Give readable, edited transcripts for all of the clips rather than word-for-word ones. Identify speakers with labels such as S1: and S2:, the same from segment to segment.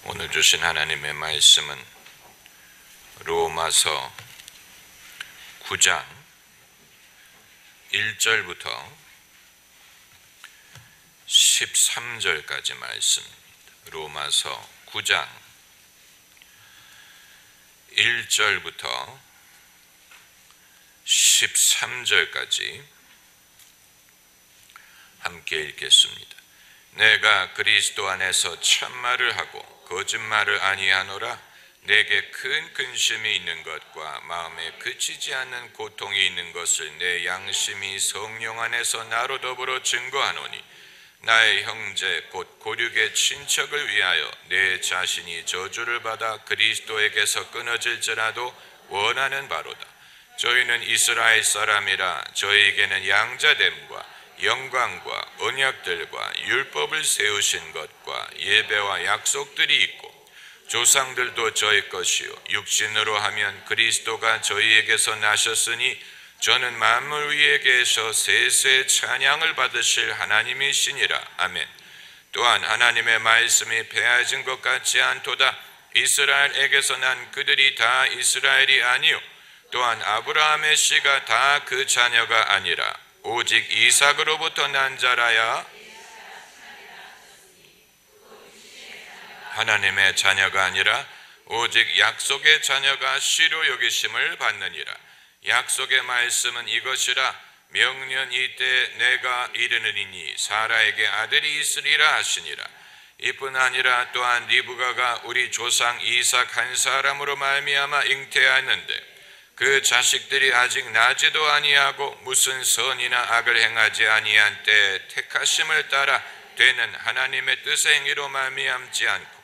S1: 오늘 주신 하나님의 말씀은 로마서 9장 1절부터 13절까지 말씀입니다. 로마서 9장 1절부터 13절까지 함께 읽겠습니다. 내가 그리스도 안에서 참말을 하고 거짓말을 아니하노라. 내게 큰 근심이 있는 것과 마음에 그치지 않는 고통이 있는 것을 내 양심이 성령 안에서 나로 더불어 증거하노니, 나의 형제 곧 고륙의 친척을 위하여 내 자신이 저주를 받아 그리스도에게서 끊어질지라도 원하는 바로다. 저희는 이스라엘 사람이라 저희에게는 양자됨과 영광과 언약들과 율법을 세우신 것과 예배와 약속들이 있고, 조상들도 저희 것이요 육신으로 하면 그리스도가 저희에게서 나셨으니 저는 만물 위에 계셔 세세 찬양을 받으실 하나님이시니라. 아멘. 또한 하나님의 말씀이 폐해진 것 같지 않도다. 이스라엘에게서 난 그들이 다 이스라엘이 아니요 또한 아브라함의 씨가 다 그 자녀가 아니라 오직 이삭으로부터 난 자라야 하나님의 자녀가 아니라 오직 약속의 자녀가 씨로 여기심을 받느니라. 약속의 말씀은 이것이라. 명년 이때 내가 이르느니니 사라에게 아들이 있으리라 하시니라. 이뿐 아니라 또한 리브가가 우리 조상 이삭 한 사람으로 말미암아 잉태하였는데, 그 자식들이 아직 나지도 아니하고 무슨 선이나 악을 행하지 아니한 때 택하심을 따라 되는 하나님의 뜻의 행위로 말미암지 않고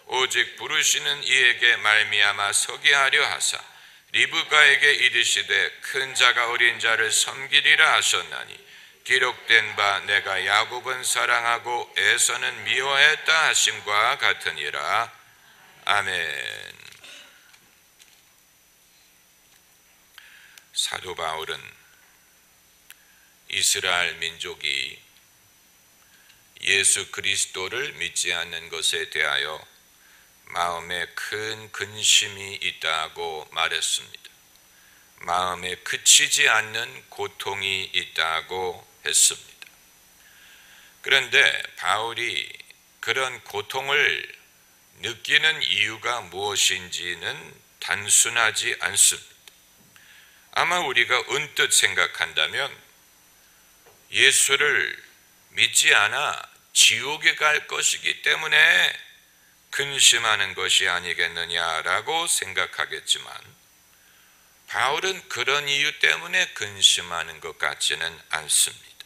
S1: 오직 부르시는 이에게 말미암아 서게 하려 하사 리브가에게 이르시되 큰 자가 어린 자를 섬기리라 하셨나니, 기록된 바 내가 야곱은 사랑하고 에서는 미워했다 하심과 같으니라. 아멘. 사도 바울은 이스라엘 민족이 예수 그리스도를 믿지 않는 것에 대하여 마음에 큰 근심이 있다고 말했습니다. 마음에 그치지 않는 고통이 있다고 했습니다. 그런데 바울이 그런 고통을 느끼는 이유가 무엇인지는 단순하지 않습니다. 아마 우리가 언뜻 생각한다면 예수를 믿지 않아 지옥에 갈 것이기 때문에 근심하는 것이 아니겠느냐라고 생각하겠지만, 바울은 그런 이유 때문에 근심하는 것 같지는 않습니다.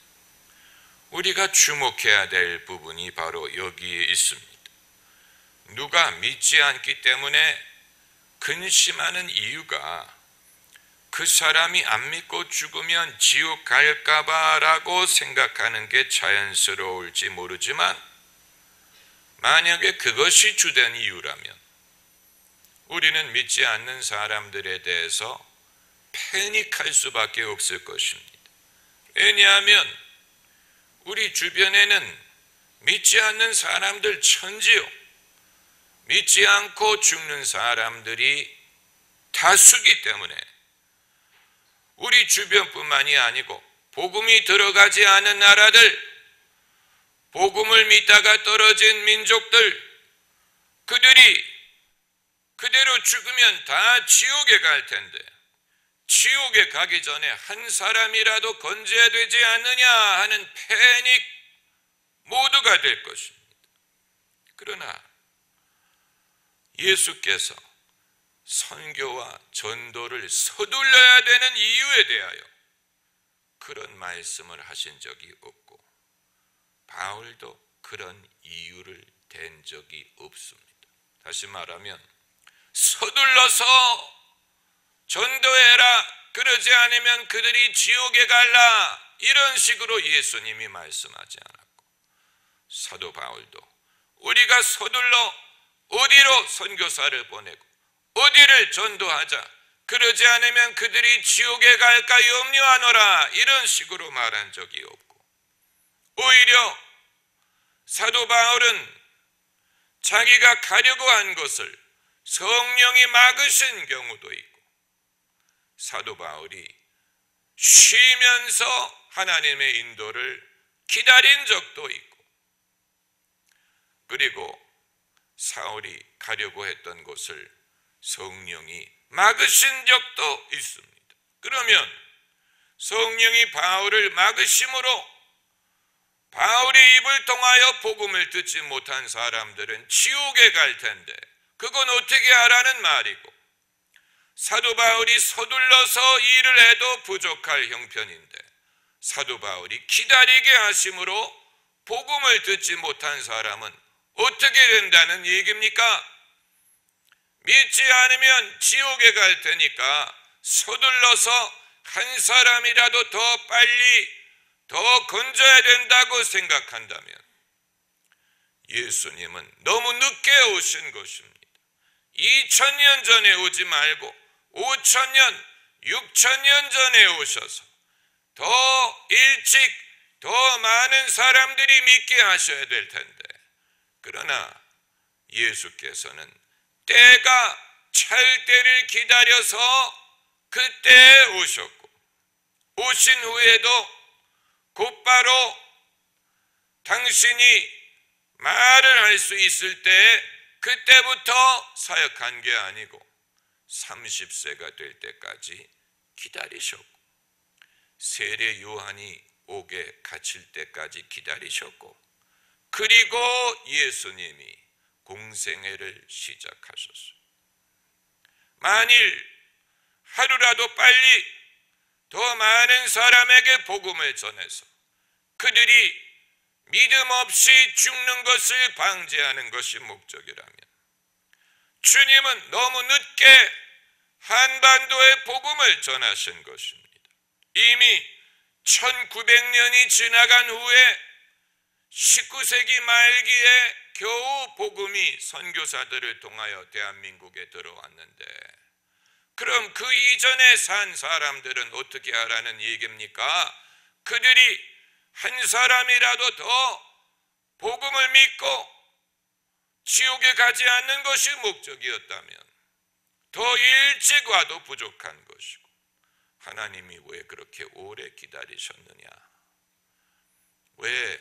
S1: 우리가 주목해야 될 부분이 바로 여기에 있습니다. 누가 믿지 않기 때문에 근심하는 이유가 그 사람이 안 믿고 죽으면 지옥 갈까봐 라고 생각하는 게 자연스러울지 모르지만, 만약에 그것이 주된 이유라면 우리는 믿지 않는 사람들에 대해서 패닉할 수밖에 없을 것입니다. 왜냐하면 우리 주변에는 믿지 않는 사람들 천지요, 믿지 않고 죽는 사람들이 다수기 때문에 우리 주변뿐만이 아니고 복음이 들어가지 않은 나라들, 복음을 믿다가 떨어진 민족들, 그들이 그대로 죽으면 다 지옥에 갈 텐데 지옥에 가기 전에 한 사람이라도 건져야 되지 않느냐 하는 패닉 모두가 될 것입니다. 그러나 예수께서 선교와 전도를 서둘러야 되는 이유에 대하여 그런 말씀을 하신 적이 없고, 바울도 그런 이유를 댄 적이 없습니다. 다시 말하면 서둘러서 전도해라, 그러지 않으면 그들이 지옥에 갈라, 이런 식으로 예수님이 말씀하지 않았고, 사도 바울도 우리가 서둘러 어디로 선교사를 보내고 어디를 전도하자, 그러지 않으면 그들이 지옥에 갈까 염려하노라, 이런 식으로 말한 적이 없고, 오히려 사도 바울은 자기가 가려고 한 것을 성령이 막으신 경우도 있고, 사도 바울이 쉬면서 하나님의 인도를 기다린 적도 있고, 그리고 사울이 가려고 했던 것을 성령이 막으신 적도 있습니다. 그러면 성령이 바울을 막으심으로 바울의 입을 통하여 복음을 듣지 못한 사람들은 지옥에 갈 텐데, 그건 어떻게 하라는 말이고, 사도 바울이 서둘러서 일을 해도 부족할 형편인데 사도 바울이 기다리게 하심으로 복음을 듣지 못한 사람은 어떻게 된다는 얘기입니까? 믿지 않으면 지옥에 갈 테니까 서둘러서 한 사람이라도 더 빨리 더 건져야 된다고 생각한다면 예수님은 너무 늦게 오신 것입니다. 2000년 전에 오지 말고 5000년, 6000년 전에 오셔서 더 일찍 더 많은 사람들이 믿게 하셔야 될 텐데, 그러나 예수께서는 때가 찰 때를 기다려서 그때 오셨고, 오신 후에도 곧바로 당신이 말을 할 수 있을 때 그때부터 사역한 게 아니고 30세가 될 때까지 기다리셨고, 세례 요한이 옥에 갇힐 때까지 기다리셨고, 그리고 예수님이 공생애를 시작하셨어요. 만일 하루라도 빨리 더 많은 사람에게 복음을 전해서 그들이 믿음 없이 죽는 것을 방지하는 것이 목적이라면, 주님은 너무 늦게 한반도에 복음을 전하신 것입니다. 이미 1900년이 지나간 후에 19세기 말기에 겨우 복음이 선교사들을 통하여 대한민국에 들어왔는데, 그럼 그 이전에 산 사람들은 어떻게 하라는 얘기입니까? 그들이 한 사람이라도 더 복음을 믿고 지옥에 가지 않는 것이 목적이었다면 더 일찍 와도 부족한 것이고, 하나님이 왜 그렇게 오래 기다리셨느냐? 왜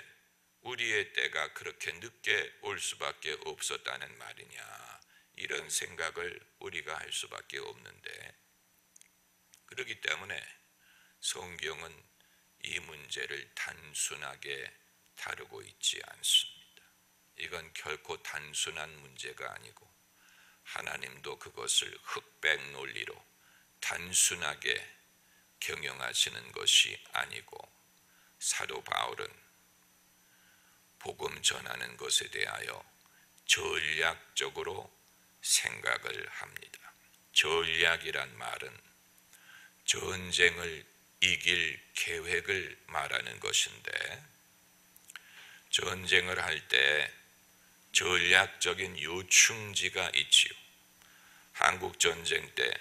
S1: 우리의 때가 그렇게 늦게 올 수밖에 없었다는 말이냐? 이런 생각을 우리가 할 수밖에 없는데, 그렇기 때문에 성경은 이 문제를 단순하게 다루고 있지 않습니다. 이건 결코 단순한 문제가 아니고 하나님도 그것을 흑백 논리로 단순하게 경영하시는 것이 아니고, 사도 바울은 복음 전하는 것에 대하여 전략적으로 생각을 합니다. 전략이란 말은 전쟁을 이길 계획을 말하는 것인데, 전쟁을 할 때 전략적인 요충지가 있지요. 한국 전쟁 때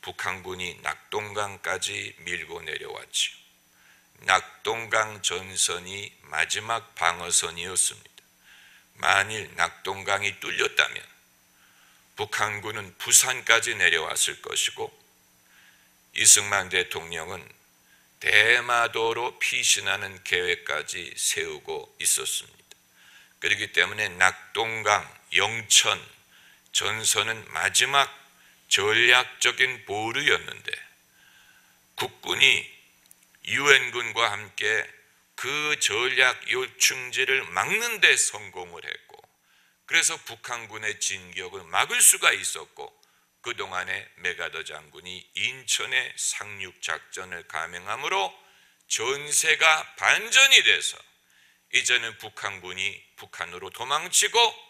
S1: 북한군이 낙동강까지 밀고 내려왔지요. 낙동강 전선이 마지막 방어선이었습니다. 만일 낙동강이 뚫렸다면 북한군은 부산까지 내려왔을 것이고, 이승만 대통령은 대마도로 피신하는 계획까지 세우고 있었습니다. 그렇기 때문에 낙동강, 영천 전선은 마지막 전략적인 보루였는데, 국군이 유엔군과 함께 그 전략 요충지를 막는 데 성공을 했고, 그래서 북한군의 진격을 막을 수가 있었고, 그동안에 메가더 장군이 인천에 상륙작전을 감행함으로 전세가 반전이 돼서 이제는 북한군이 북한으로 도망치고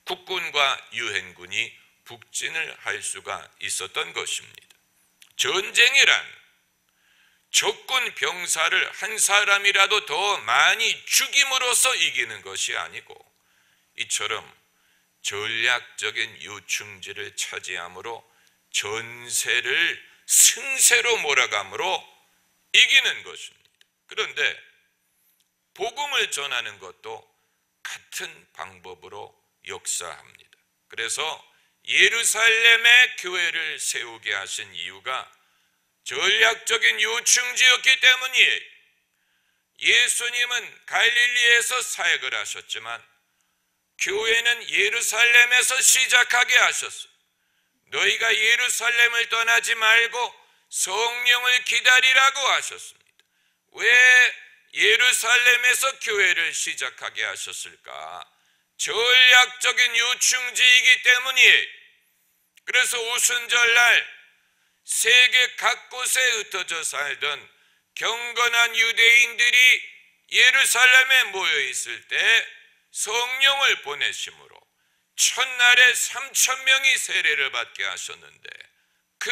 S1: 국군과 유엔군이 북진을 할 수가 있었던 것입니다. 전쟁이란 적군 병사를 한 사람이라도 더 많이 죽임으로써 이기는 것이 아니고, 이처럼 전략적인 요충지를 차지함으로 전세를 승세로 몰아감으로 이기는 것입니다. 그런데 복음을 전하는 것도 같은 방법으로 역사합니다. 그래서 예루살렘에 교회를 세우게 하신 이유가 전략적인 요충지였기 때문이에요. 예수님은 갈릴리에서 사역을 하셨지만 교회는 예루살렘에서 시작하게 하셨어요. 너희가 예루살렘을 떠나지 말고 성령을 기다리라고 하셨습니다. 왜 예루살렘에서 교회를 시작하게 하셨을까? 전략적인 요충지이기 때문이에요. 그래서 오순절날 세계 각곳에 흩어져 살던 경건한 유대인들이 예루살렘에 모여 있을 때 성령을 보내심으로 첫날에 3,000명이 세례를 받게 하셨는데, 그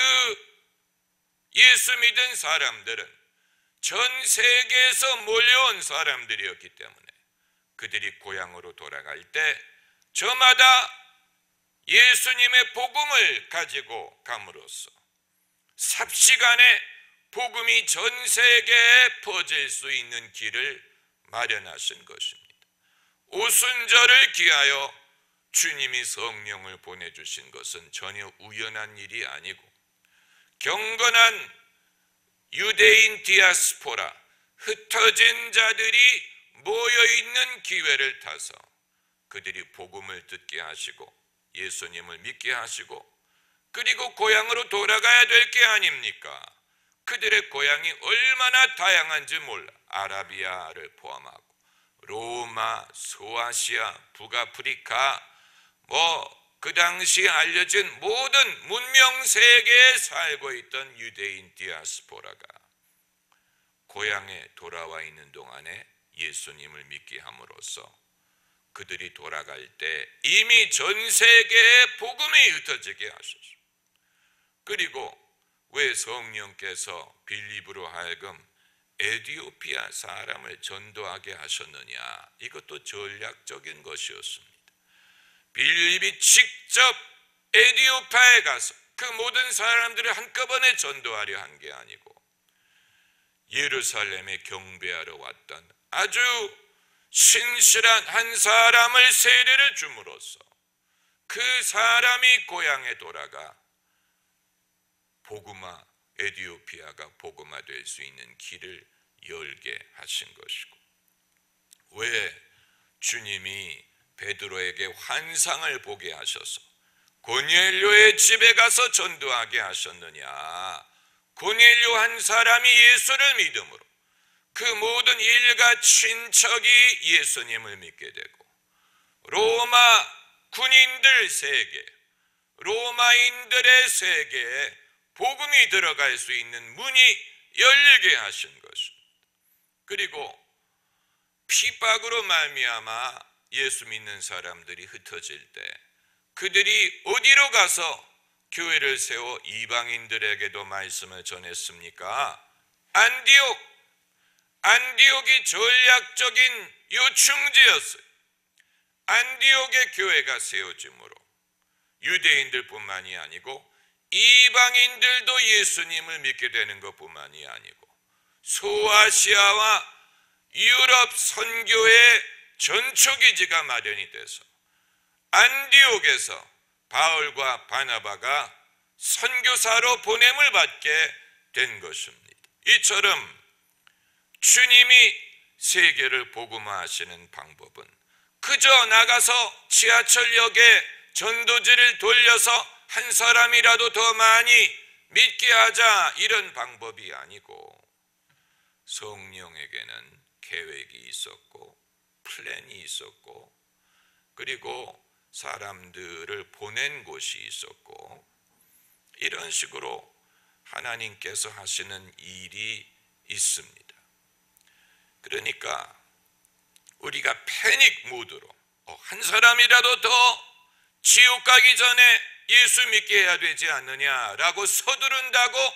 S1: 예수 믿은 사람들은 전 세계에서 몰려온 사람들이었기 때문에 그들이 고향으로 돌아갈 때 저마다 예수님의 복음을 가지고 감으로써 삽시간에 복음이 전 세계에 퍼질 수 있는 길을 마련하신 것입니다. 오순절을 기하여 주님이 성령을 보내주신 것은 전혀 우연한 일이 아니고 경건한 유대인 디아스포라, 흩어진 자들이 모여있는 기회를 타서 그들이 복음을 듣게 하시고 예수님을 믿게 하시고 그리고 고향으로 돌아가야 될 게 아닙니까? 그들의 고향이 얼마나 다양한지 몰라. 아라비아를 포함하고 로마, 소아시아, 북아프리카, 그 당시 알려진 모든 문명 세계에 살고 있던 유대인 디아스포라가 고향에 돌아와 있는 동안에 예수님을 믿게 함으로써 그들이 돌아갈 때 이미 전 세계에 복음이 흩어지게 하셨습니다. 그리고 왜 성령께서 빌립으로 하여금 에티오피아 사람을 전도하게 하셨느냐? 이것도 전략적인 것이었습니다. 빌립이 직접 에티오피아에 가서 그 모든 사람들을 한꺼번에 전도하려 한 게 아니고 예루살렘에 경배하러 왔던 아주 신실한 한 사람을 세례를 줌으로써 그 사람이 고향에 돌아가 복음화, 에티오피아가 복음화될 수 있는 길을 열게 하신 것이고, 왜 주님이 베드로에게 환상을 보게 하셔서 고넬료의 집에 가서 전도하게 하셨느냐? 고넬료 한 사람이 예수를 믿음으로 그 모든 일가 친척이 예수님을 믿게 되고 로마 군인들 세계, 로마인들의 세계에 복음이 들어갈 수 있는 문이 열리게 하신 것입니다. 그리고 핍박으로 말미암아 예수 믿는 사람들이 흩어질 때 그들이 어디로 가서 교회를 세워 이방인들에게도 말씀을 전했습니까? 안디옥이 전략적인 요충지였어요. 안디옥의 교회가 세워짐으로 유대인들뿐만이 아니고 이방인들도 예수님을 믿게 되는 것뿐만이 아니고 소아시아와 유럽 선교의 전초기지가 마련이 돼서 안디옥에서 바울과 바나바가 선교사로 보냄을 받게 된 것입니다. 이처럼 주님이 세계를 복음화하시는 방법은 그저 나가서 지하철역에 전도지를 돌려서 한 사람이라도 더 많이 믿게 하자, 이런 방법이 아니고 성령에게는 계획이 있었고 플랜이 있었고 그리고 사람들을 보낸 곳이 있었고, 이런 식으로 하나님께서 하시는 일이 있습니다. 그러니까 우리가 패닉 모드로 한 사람이라도 더 지옥 가기 전에 예수 믿게 해야 되지 않느냐라고 서두른다고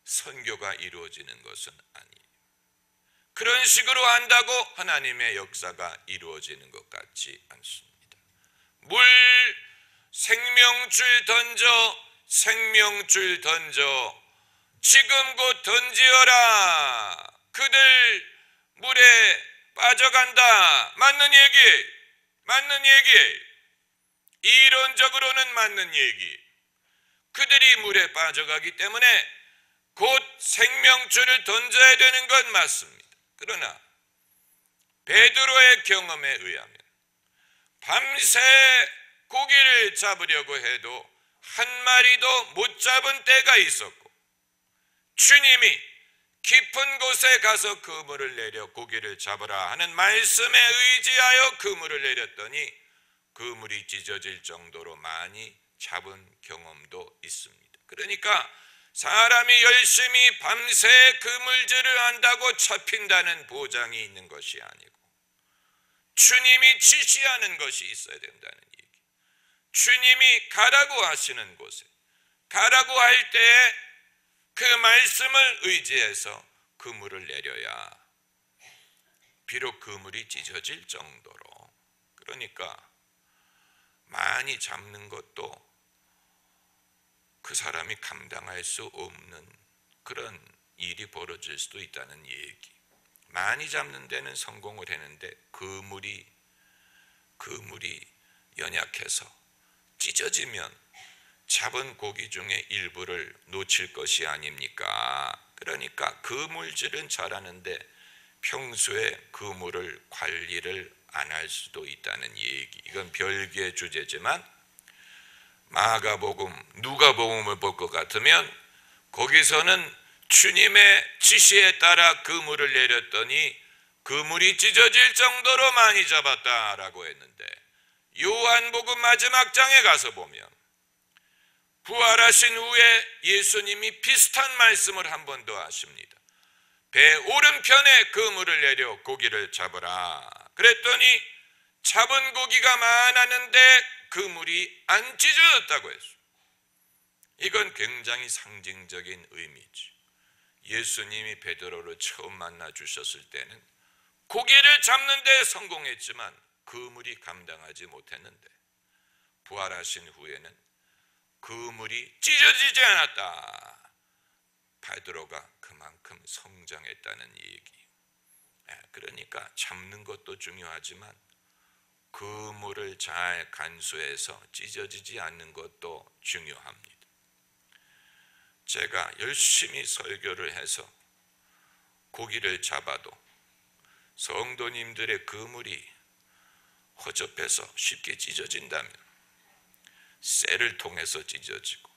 S1: 선교가 이루어지는 것은 아니에요. 그런 식으로 한다고 하나님의 역사가 이루어지는 것 같지 않습니다. 생명줄 던져, 지금 곧 던지어라. 그들 물에 빠져간다. 맞는 얘기, 맞는 얘기예요. 이론적으로는 맞는 얘기. 그들이 물에 빠져가기 때문에 곧 생명줄을 던져야 되는 건 맞습니다. 그러나 베드로의 경험에 의하면 밤새 고기를 잡으려고 해도 한 마리도 못 잡은 때가 있었고, 주님이 깊은 곳에 가서 그물을 내려 고기를 잡으라 하는 말씀에 의지하여 그물을 내렸더니 그물이 찢어질 정도로 많이 잡은 경험도 있습니다. 그러니까 사람이 열심히 밤새 그물질을 한다고 잡힌다는 보장이 있는 것이 아니고 주님이 지시하는 것이 있어야 된다는 얘기. 주님이 가라고 하시는 곳에 가라고 할 때에 그 말씀을 의지해서 그물을 내려야 비록 그물이 찢어질 정도로, 그러니까 많이 잡는 것도 그 사람이 감당할 수 없는 그런 일이 벌어질 수도 있다는 얘기. 많이 잡는 데는 성공을 했는데 그물이 연약해서 찢어지면 잡은 고기 중에 일부를 놓칠 것이 아닙니까? 그러니까 그물질은 잘하는데 평소에 그물을 관리를 안 할 수도 있다는 얘기. 이건 별개의 주제지만 마가복음, 누가복음을 볼 것 같으면 거기서는 주님의 지시에 따라 그물을 내렸더니 그물이 찢어질 정도로 많이 잡았다라고 했는데, 요한복음 마지막 장에 가서 보면 부활하신 후에 예수님이 비슷한 말씀을 한 번 더 하십니다. 배 오른편에 그물을 내려 고기를 잡으라. 그랬더니 잡은 고기가 많았는데 그물이 안 찢어졌다고 했어요. 이건 굉장히 상징적인 의미죠. 예수님이 베드로를 처음 만나 주셨을 때는 고기를 잡는 데 성공했지만 그물이 감당하지 못했는데, 부활하신 후에는 그물이 찢어지지 않았다. 베드로가 그만큼 성장했다는 얘기. 그러니까 잡는 것도 중요하지만 그물을 잘 간수해서 찢어지지 않는 것도 중요합니다. 제가 열심히 설교를 해서 고기를 잡아도 성도님들의 그물이 허접해서 쉽게 찢어진다면, 쇠를 통해서 찢어지고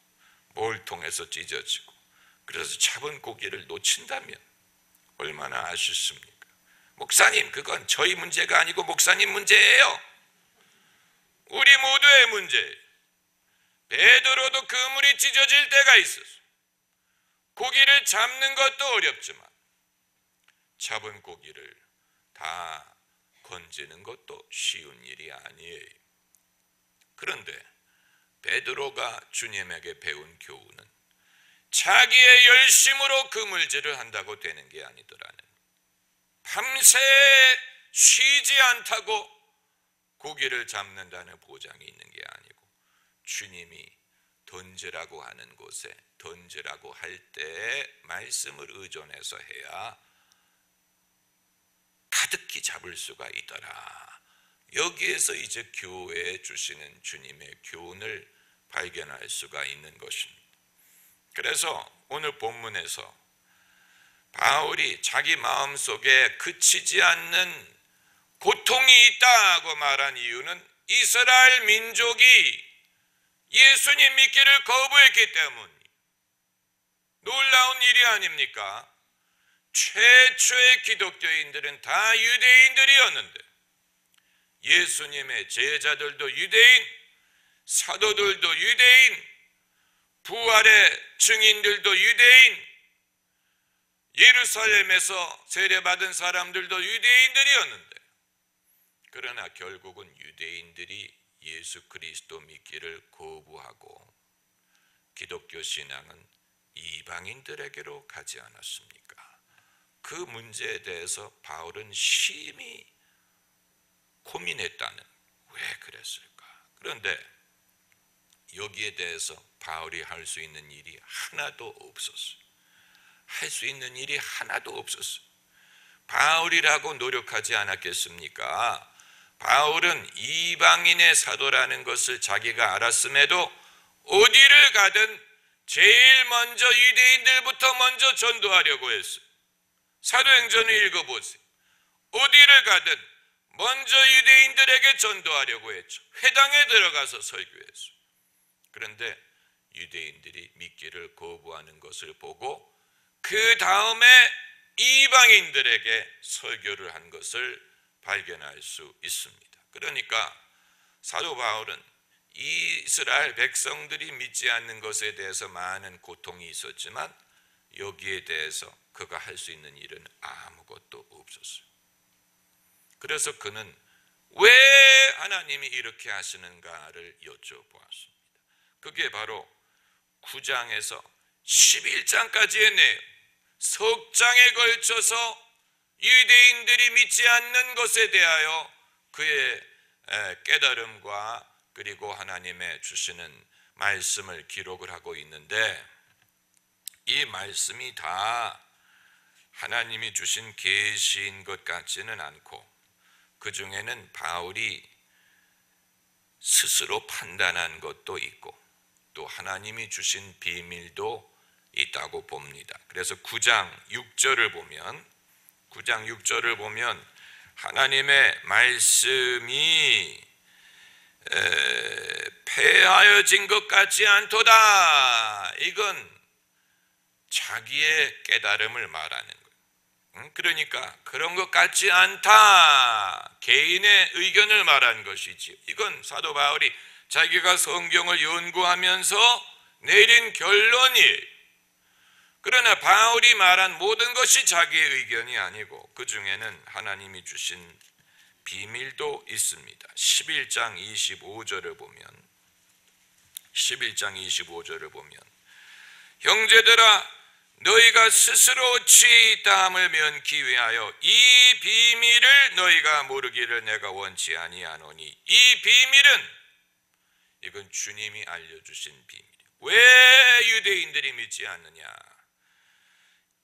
S1: 뭘 통해서 찢어지고, 그래서 잡은 고기를 놓친다면 얼마나 아쉽습니까? 목사님, 그건 저희 문제가 아니고 목사님 문제예요. 우리 모두의 문제예요. 베드로도 그물이 찢어질 때가 있었어요. 고기를 잡는 것도 어렵지만 잡은 고기를 다 건지는 것도 쉬운 일이 아니에요. 그런데 베드로가 주님에게 배운 교훈은 자기의 열심으로 그물질을 한다고 되는 게 아니더라는, 밤새 쉬지 않다고 고기를 잡는다는 보장이 있는 게 아니고 주님이 던지라고 하는 곳에 던지라고 할 때 말씀을 의존해서 해야 가득히 잡을 수가 있더라. 여기에서 이제 교회에 주시는 주님의 교훈을 발견할 수가 있는 것입니다. 그래서 오늘 본문에서 바울이 자기 마음속에 그치지 않는 고통이 있다고 말한 이유는 이스라엘 민족이 예수님 믿기를 거부했기 때문. 놀라운 일이 아닙니까? 최초의 기독교인들은 다 유대인들이었는데 예수님의 제자들도 유대인, 사도들도 유대인, 부활의 증인들도 유대인, 예루살렘에서 세례받은 사람들도 유대인들이었는데, 그러나 결국은 유대인들이 예수 그리스도 믿기를 거부하고 기독교 신앙은 이방인들에게로 가지 않았습니까? 그 문제에 대해서 바울은 심히 고민했다는, 왜 그랬을까? 그런데 여기에 대해서 바울이 할 수 있는 일이 하나도 없었어요. 할 수 있는 일이 하나도 없었어요. 바울이라고 노력하지 않았겠습니까? 바울은 이방인의 사도라는 것을 자기가 알았음에도 어디를 가든 제일 먼저 유대인들부터 먼저 전도하려고 했어요. 사도행전을 읽어보세요. 어디를 가든 먼저 유대인들에게 전도하려고 했죠. 회당에 들어가서 설교했어요. 그런데 유대인들이 믿기를 거부하는 것을 보고 그 다음에 이방인들에게 설교를 한 것을 발견할 수 있습니다. 그러니까 사도 바울은 이스라엘 백성들이 믿지 않는 것에 대해서 많은 고통이 있었지만 여기에 대해서 그가 할 수 있는 일은 아무것도 없었어요. 그래서 그는 왜 하나님이 이렇게 하시는가를 여쭤보았습니다. 그게 바로 9장에서 11장까지의 내용, 석 장에 걸쳐서 유대인들이 믿지 않는 것에 대하여 그의 깨달음과 그리고 하나님의 주시는 말씀을 기록을 하고 있는데, 이 말씀이 다 하나님이 주신 계시인 것 같지는 않고 그 중에는 바울이 스스로 판단한 것도 있고 또 하나님이 주신 비밀도 있다고 봅니다. 그래서 9장 6절을 보면 하나님의 말씀이 폐하여진 것 같지 않도다. 이건 자기의 깨달음을 말하는 거예요. 그러니까 그런 것 같지 않다. 개인의 의견을 말한 것이지. 이건 사도 바울이 자기가 성경을 연구하면서 내린 결론이에요. 그러나 바울이 말한 모든 것이 자기의 의견이 아니고 그 중에는 하나님이 주신 비밀도 있습니다. 11장 25절을 보면 형제들아 너희가 스스로 지혜있다함을 면키 위하여 이 비밀을 너희가 모르기를 내가 원치 아니하노니, 이 비밀은 이건 주님이 알려주신 비밀이에요. 왜 유대인들이 믿지 않느냐?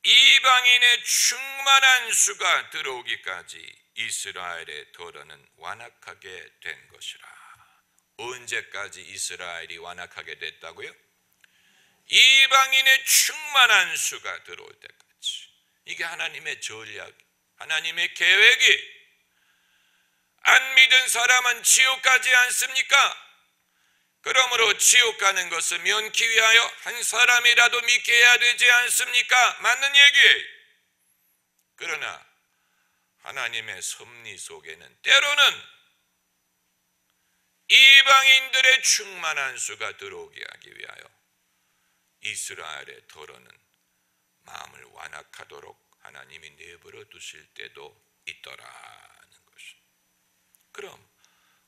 S1: 이방인의 충만한 수가 들어오기까지 이스라엘의 도로는 완악하게 된 것이라. 언제까지 이스라엘이 완악하게 됐다고요? 이방인의 충만한 수가 들어올 때까지. 이게 하나님의 전략, 하나님의 계획이. 안 믿은 사람은 지옥 가지 않습니까? 그러므로 지옥 가는 것을 면키 위하여 한 사람이라도 믿게 해야 되지 않습니까? 맞는 얘기예요. 그러나 하나님의 섭리 속에는 때로는 이방인들의 충만한 수가 들어오게 하기 위하여 이스라엘의 더러는 마음을 완악하도록 하나님이 내버려 두실 때도 있더라는 것입니다. 그럼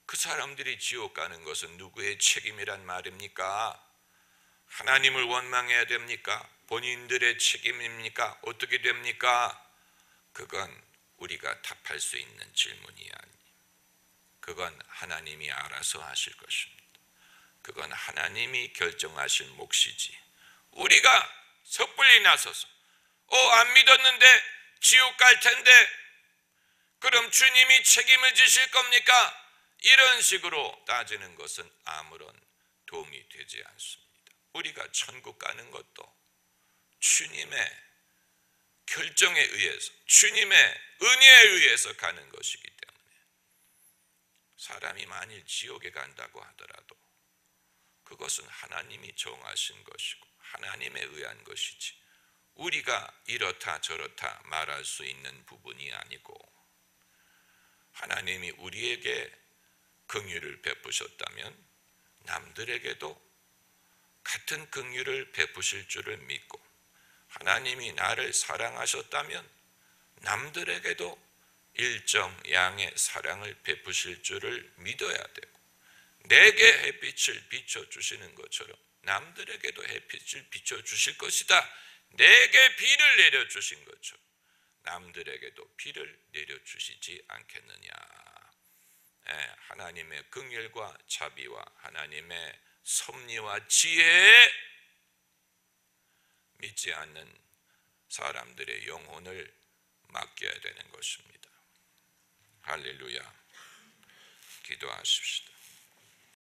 S1: 그 사람들이 지옥 가는 것은 누구의 책임이란 말입니까? 하나님을 원망해야 됩니까? 본인들의 책임입니까? 어떻게 됩니까? 그건 우리가 답할 수 있는 질문이 아니에요. 그건 하나님이 알아서 하실 것입니다. 그건 하나님이 결정하실 몫이지, 우리가 섣불리 나서서 안 믿었는데 지옥 갈 텐데 그럼 주님이 책임을 지실 겁니까? 이런 식으로 따지는 것은 아무런 도움이 되지 않습니다. 우리가 천국 가는 것도 주님의 결정에 의해서, 주님의 은혜에 의해서 가는 것이기 때문에 사람이 만일 지옥에 간다고 하더라도 그것은 하나님이 정하신 것이고 하나님에 의한 것이지 우리가 이렇다 저렇다 말할 수 있는 부분이 아니고, 하나님이 우리에게 긍휼을 베푸셨다면 남들에게도 같은 긍휼을 베푸실 줄을 믿고, 하나님이 나를 사랑하셨다면 남들에게도 일정 양의 사랑을 베푸실 줄을 믿어야 되고, 내게 햇빛을 비춰주시는 것처럼 남들에게도 햇빛을 비춰주실 것이다. 내게 비를 내려주신 것처럼 남들에게도 비를 내려주시지 않겠느냐. 하나님의 긍휼과 자비와 하나님의 섭리와 지혜에 믿지 않는 사람들의 영혼을 맡겨야 되는 것입니다. 할렐루야. 기도하십시다.